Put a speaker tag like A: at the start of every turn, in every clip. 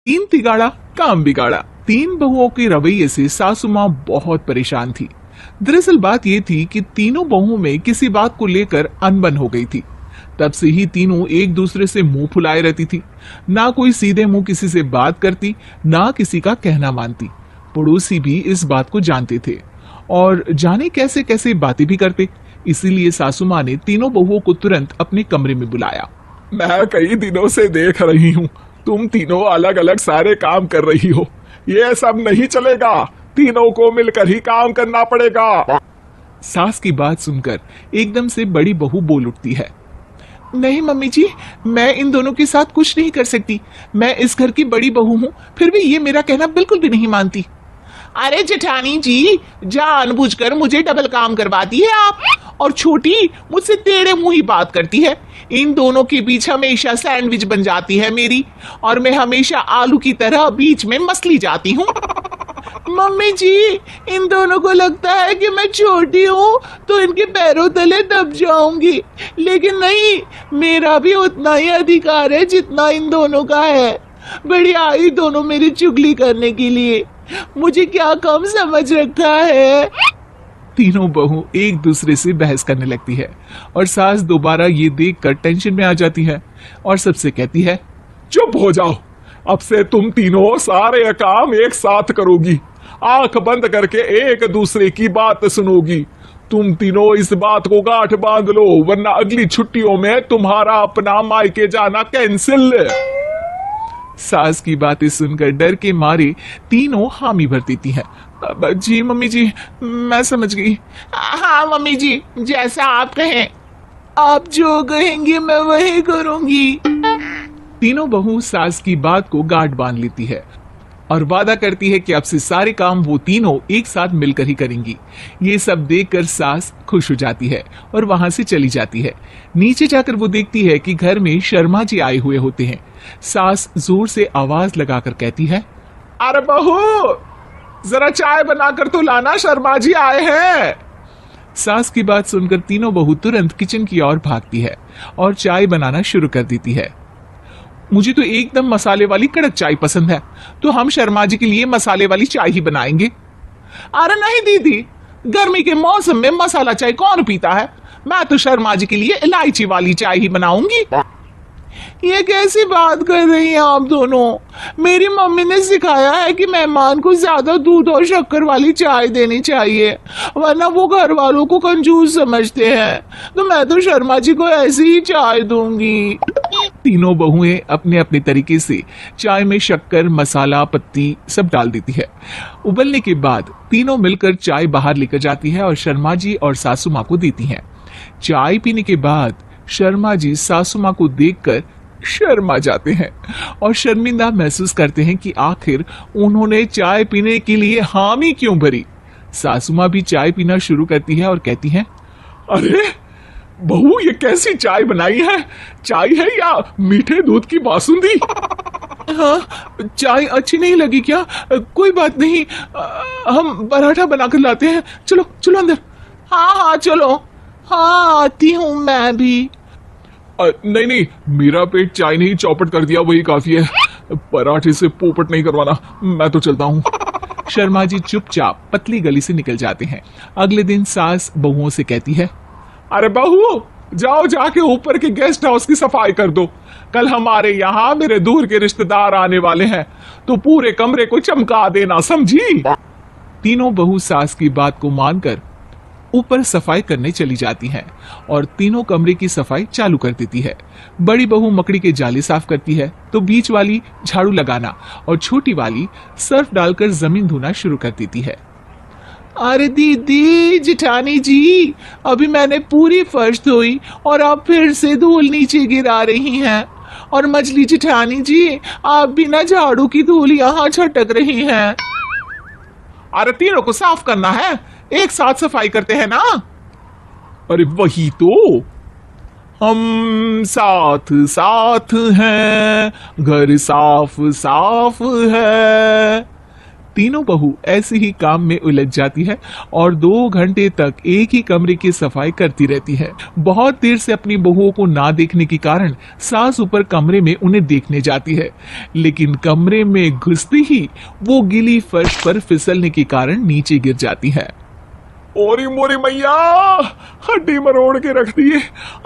A: तीन तिगाड़ा काम बिगाड़ा। तीन बहुओं के रवैये से सासू माँ बहुत परेशान थी। दरअसल बात ये थी कि तीनों बहुओं में किसी बात को लेकर अनबन हो गई थी। तब से ही तीनों एक दूसरे से मुंह फुलाए रहती थी। ना कोई सीधे मुंह किसी से बात करती, ना किसी का कहना मानती। पड़ोसी भी इस बात को जानते थे और जाने कैसे कैसे बातें भी करते। इसीलिए सासू माँ ने तीनों बहुओं को तुरंत अपने कमरे में बुलाया।
B: मैं कई दिनों से देख रही हूँ, तुम तीनों अलग अलग सारे काम कर रही हो। ये सब नहीं चलेगा, तीनों को मिलकर ही काम करना पड़ेगा।
A: सास की बात सुनकर एकदम से बड़ी बहू बोल उठती है। नहीं मम्मी जी, मैं इन दोनों के साथ कुछ नहीं कर सकती। मैं इस घर की बड़ी बहू हूँ, फिर भी ये मेरा कहना बिल्कुल भी नहीं मानती। अरे जेठानी जी, जानबूझकर मुझे डबल काम करवाती है आप, और छोटी मुझसे टेढ़े मुंह ही बात करती है। इन दोनों के बीच हमेशा सैंडविच बन जाती है मेरी, और मैं हमेशा आलू की तरह बीच में मसली जाती हूँ। मम्मी जी, इन दोनों को लगता है कि मैं छोटी हूँ तो इनके पैरों तले दब जाऊंगी, लेकिन नहीं, मेरा भी उतना ही अधिकार है जितना इन दोनों का है। बड़ी आई दोनों मेरी चुगली करने के लिए, मुझे क्या कम समझ रखा है। तीनों बहू एक दूसरे से बहस करने लगती है और सास दोबारा ये देखकर टेंशन में आ जाती है और सबसे कहती है,
B: चुप हो जाओ, अब से तुम तीनों सारे काम एक साथ करोगी, आंख बंद करके एक दूसरे की बात सुनोगी। तुम तीनों इस बात को गांठ बांध लो, वरना अगली छुट्टियों में तुम्हारा अपना मायके जाना कैंसिल।
A: सास की बातें सुनकर डर के मारे तीनों हामी भर देती हैं। जी मम्मी जी, मैं समझ गई। हाँ मम्मी जी, जैसा आप कहें। आप जो कहेंगे मैं वही करूंगी। तीनों बहू सास की बात को गांठ बांध लेती है और वादा करती है कि अब से सारे काम वो तीनों एक साथ मिलकर ही करेंगी। ये सब देखकर सास खुश हो जाती है और वहां से चली जाती है। नीचे जाकर वो देखती है कि घर में शर्मा जी आए हुए होते हैं। सास जोर से आवाज लगाकर कहती है,
B: अरे बहू, जरा चाय बनाकर तो लाना, शर्मा जी आए हैं।
A: सास की बात सुनकर तीनों बहू तुरंत किचन की ओर भागती है और चाय बनाना शुरू कर देती है। मुझे तो एकदम मसाले वाली कड़क चाय पसंद है, तो हम शर्मा जी के लिए मसाले वाली चाय ही बनाएंगे। अरे नहीं दीदी, गर्मी के मौसम में मसाला चाय कौन पीता है? मैं तो शर्मा जी के लिए इलायची वाली चाय ही बनाऊंगी। ये कैसी बात कर रही हैं आप दोनों? मेरी मम्मी ने सिखाया है कि मेहमान को ज्यादा दूध और शक्कर वाली चाय देनी चाहिए, वरना वो घर वालों को कंजूस समझते हैं। तो मैं तो शर्मा जी को ऐसी ही चाय दूंगी। तीनों बहुएं अपने अपने तरीके से चाय में शक्कर, मसाला, पत्ती सब डाल देती है। उबलने के बाद तीनों मिलकर चाय बाहर लेकर जाती है और शर्मा जी और सासू माँ को देती हैं। चाय पीने के बाद शर्मा जी सासू माँ को देखकर शर्मा जाते हैं और शर्मिंदा महसूस करते हैं कि आखिर उन्होंने चाय पीने के लिए हामी क्यों भरी। सासू माँ भी चाय पीना शुरू करती है और कहती हैं,
B: अरे बहू, ये कैसी चाय बनाई है? चाय है या मीठे दूध की बासुंदी?
A: हाँ, चाय अच्छी नहीं लगी क्या? कोई बात नहीं, हम पराठा बनाकर लाते हैं। चलो चलो अंदर। हाँ हाँ चलो, हाँ आती हूँ मैं भी।
B: नहीं नहीं, मेरा पेट चाय नहीं चौपट कर दिया, वही काफी है। पराठे से पोपट नहीं करवाना, मैं तो चलता हूँ।
A: शर्मा जी चुपचाप पतली गली से निकल जाते हैं। अगले दिन सास बहुओं से कहती है,
B: अरे बहू, जाओ जाके ऊपर के गेस्ट हाउस की सफाई कर दो। कल हमारे यहाँ मेरे दूर के रिश्तेदार आने वाले हैं, तो पूरे कमरे को चमका देना, समझी?
A: तीनों बहू सास की बात को मानकर ऊपर सफाई करने चली जाती हैं और तीनों कमरे की सफाई चालू कर देती है। बड़ी बहू मकड़ी के जाले साफ करती है, तो बीच वाली झाड़ू लगाना और छोटी वाली सर्फ डालकर जमीन धोना शुरू कर देती है। अरे दीदी, जेठानी जी, अभी मैंने पूरी फर्श धोई और आप फिर से धूल नीचे गिरा रही हैं। और मछली जेठानी जी, आप बिना झाड़ू की धूल यहाँ छटक रही हैं।
B: अरे तीनों को साफ करना है, एक साथ सफाई करते हैं ना। अरे वही तो, हम साथ साथ हैं, घर साफ साफ है,
A: तीनों बहू ऐसे ही काम में उलझ जाती है और 2 घंटे तक एक ही कमरे की सफाई करती रहती है। बहुत देर से अपनी बहुओं को ना देखने के कारण सास ऊपर कमरे में उन्हें देखने जाती है, लेकिन कमरे में घुसते ही वो गीली फर्श पर फिसलने के कारण नीचे गिर जाती है।
B: ओरी मोरी मैया, हड्डी मरोड़ के रख दी।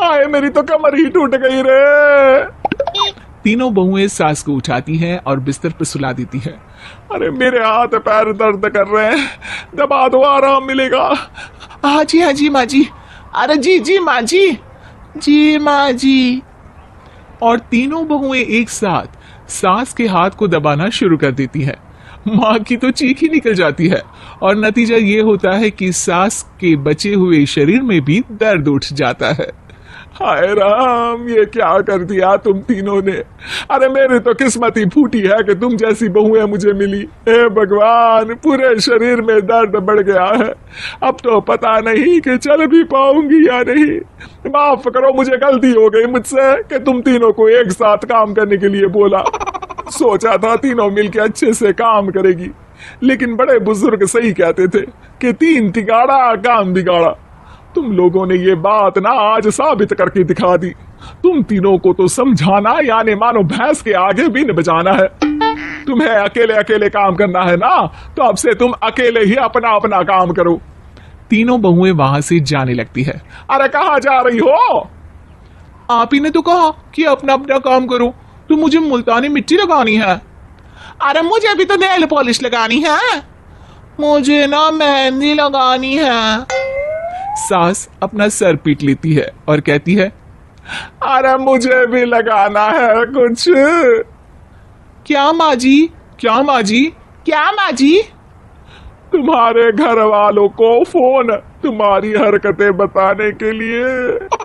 B: आए मेरी तो कमर ही टूट गई रे।
A: तीनों बहुएं सास को उठाती हैं और बिस्तर पर सुला देती है।
B: अरे मेरे हाथ पैर दर्द कर रहे हैं, दबा दो आराम मिलेगा।
A: हाँ जी माँ जी। अरे जी माँ जी माँ जी। और तीनों बहुएं एक साथ सास के हाथ को दबाना शुरू कर देती है। माँ की तो चीख ही निकल जाती है और नतीजा ये होता है कि सास के बचे हुए शरीर में भी दर्द उठ जाता है।
B: हाय राम, ये क्या कर दिया तुम तीनों ने। अरे मेरी तो किस्मत ही फूटी है कि तुम जैसी बहुएं मुझे मिली। हे भगवान, पूरे शरीर में दर्द बढ़ गया है। अब तो पता नहीं कि चल भी पाऊंगी या नहीं। माफ करो, मुझे गलती हो गई मुझसे कि तुम तीनों को एक साथ काम करने के लिए बोला। सोचा था तीनों मिलके अच्छे से काम करेगी, लेकिन बड़े बुजुर्ग सही कहते थे कि 3 तिगाड़ा काम बिगाड़ा। तुम लोगों ने ये बात ना आज साबित करके दिखा दी। तुम तीनों को तो समझाना यानी मानो भैंस के आगे भी न बजाना है। तुम्हें अकेले अकेले काम करना है ना, तो अब से तुम अकेले ही अपना अपना काम करो।
A: तीनों बहुएं वहां से जाने लगती है।
B: अरे कहाँ जा रही हो?
A: आप ही ने तो कहा कि अपना अपना काम करो, तो मुझे मुल्तानी मिट्टी लगानी है। अरे मुझे भी तो नेल पॉलिश लगानी है। मुझे ना मेहंदी लगानी है। सास अपना सर पीट लेती है और कहती है,
B: अरे मुझे भी लगाना है कुछ।
A: क्या माँ जी? क्या माँ जी? क्या माँ जी?
B: तुम्हारे घर वालों को फोन तुम्हारी हरकतें बताने के लिए।